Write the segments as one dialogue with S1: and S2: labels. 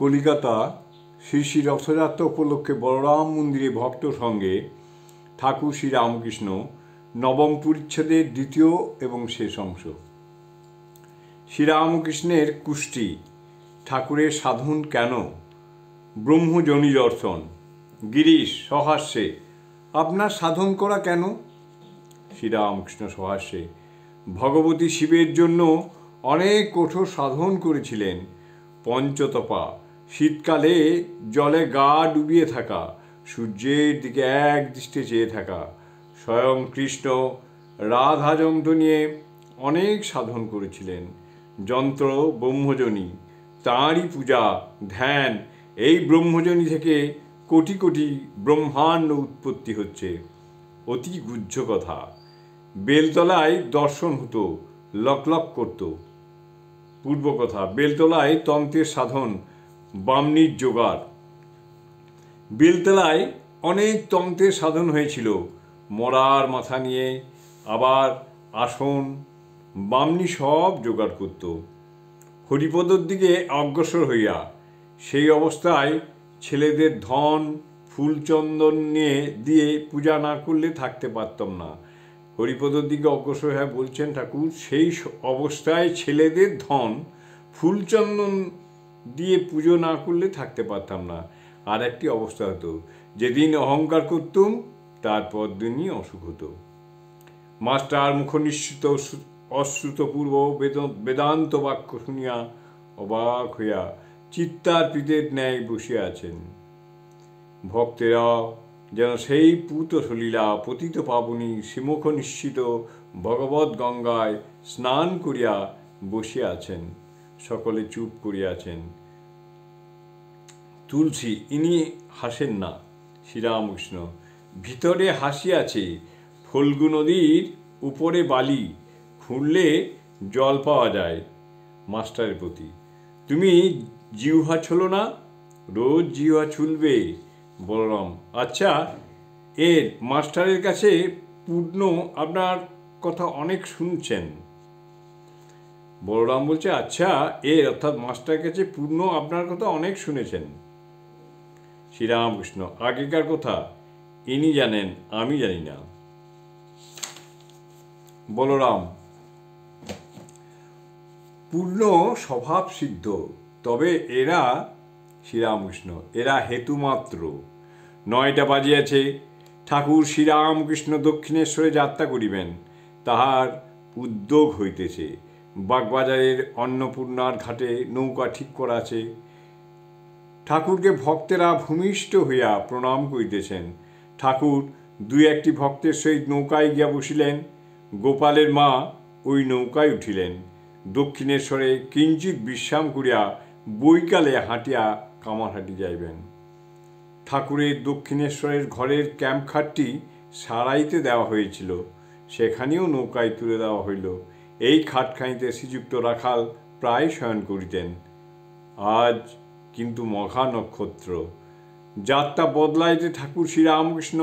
S1: কলিকাতা শ্রী শ্রী রথযাত্রা উপলক্ষে বলরাম মন্দিরে ভক্ত সঙ্গে ঠাকুর শ্রী রামকৃষ্ণ নবম পরিচ্ছেদের দ্বিতীয় এবং শেষ অংশ। শ্রীরামকৃষ্ণের কুষ্টি, ঠাকুরের সাধন কেন, ব্রহ্মজনী দর্শন। গিরিশ সহাস্যে, আপনার সাধন করা কেন? শ্রীরামকৃষ্ণ সহাস্যে, ভগবতী শিবের জন্য অনেক কঠোর সাধন করেছিলেন। পঞ্চতপা, শীতকালে জলে গা ডুবিয়ে থাকা, সূর্যের দিকে এক দৃষ্টে চেয়ে থাকা। স্বয়ং কৃষ্ণ রাধা যন্ত্র নিয়ে অনেক সাধন করেছিলেন। যন্ত্র ব্রহ্মজনী, তাঁরই পূজা ধ্যান, এই ব্রহ্মজনী থেকে কোটি কোটি ব্রহ্মাণ্ড উৎপত্তি হচ্ছে। অতি গুহ্য কথা। বেলতলায় দর্শন হতো, লক লক করত। পূর্বকথা, বেলতলায় তন্ত্রের সাধন, বামনির জোগাড়। বেলতলায় অনেক তন্ত্রের সাধন হয়েছিল। মরার মাথা নিয়ে আবার আসন, বামনি সব জোগাড় করত। হরিপদর দিকে অগ্রসর হইয়া, সেই অবস্থায় ছেলেদের ধন ফুলচন্দন নিয়ে দিয়ে পূজা না করলে থাকতে পারতাম না। হরিপদর দিকে অগ্রসর হয়ে বলছেন ঠাকুর, সেই অবস্থায় ছেলেদের ধন ফুলচন্দন দিয়ে পুজো না করলে থাকতে পারতাম না। আর একটি অবস্থা হতো, যেদিন অহংকার করতুম তারপর দিনই অসুখ হতো। মাস্টার মুখনিশ্চিত অশ্রুতপূর্ব বেদান্ত বাক্য শুনিয়া অবাক হইয়া চিত্তার্পিতের ন্যায় বসিয়া আছেন। ভক্তেরা যেন সেই পূত সলীলা পতিত পাবনী শ্রীমুখ নিশ্চিত ভগবৎ গঙ্গায় স্নান করিয়া বসিয়া আছেন। সকলে চুপ করিয়াছেন। তুলসী, ইনি হাসেন না। শ্রীরামকৃষ্ণ, ভিতরে হাসি আছে। ফল্গু নদীর উপরে বালি, খুঁড়লে জল পাওয়া যায়। মাস্টারের প্রতি, তুমি জিহ্বা ছোলো না? রোজ জিহ্বা ছুলবে। বলরাম, আচ্ছা, এর মাস্টারের কাছে পূর্ণ আপনার কথা অনেক শুনছেন। বলরাম বলছে, আচ্ছা, এর অর্থাৎ মাস্টারের কাছে পূর্ণ আপনার কথা অনেক শুনেছেন। শ্রীরামকৃষ্ণ, আগেকার কথা ইনি জানেন, আমি জানি না। বলরাম, পূর্ণ স্বভাব সিদ্ধ, তবে এরা, শ্রীরামকৃষ্ণ, এরা হেতুমাত্র। 9টা বাজিয়াছে। ঠাকুর শ্রীরামকৃষ্ণ দক্ষিণেশ্বরে যাত্রা করিবেন, তাহার উদ্যোগ হইতেছে। বাগবাজারের অন্নপূর্ণার ঘাটে নৌকা ঠিক করা আছে। ঠাকুরকে ভক্তেরা ভূমিষ্ঠ হইয়া প্রণাম করিতেছেন। ঠাকুর 2-1টি ভক্তের সহিত নৌকায় গিয়া বসিলেন। গোপালের মা ওই নৌকায় উঠিলেন। দক্ষিণেশ্বরে কিঞ্চিৎ বিশ্রাম করিয়া বৈকালে হাঁটিয়া কামারহাটি যাইবেন। ঠাকুরের দক্ষিণেশ্বরের ঘরের ক্যাম্পখাটটি সারাইতে দেওয়া হয়েছিল, সেখানেও নৌকায় তুলে দেওয়া হইল। এই খাটখানিতে শ্রীযুক্ত রাখাল প্রায় শয়ন করিতেন। আজ কিন্তু মঘা নক্ষত্র। যাত্রা বদলাইতে ঠাকুর শ্রীরামকৃষ্ণ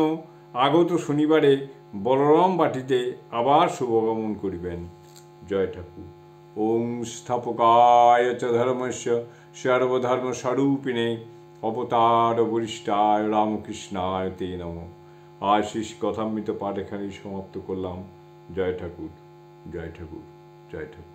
S1: আগত শনিবারে বলরাম বাটিতে আবার শুভগমন করিবেন। জয় ঠাকুর। ওং স্থাপকায় চ ধর্মস্য সর্বধর্মস্বরূপিণে অবতার বরিষ্ঠায় রামকৃষ্ণায় তে নমঃ। আশিস কথামৃত পাঠ এখানেই সমাপ্ত করলাম। জয় ঠাকুর, জয় ঠাকুর, জয় ঠাকুর।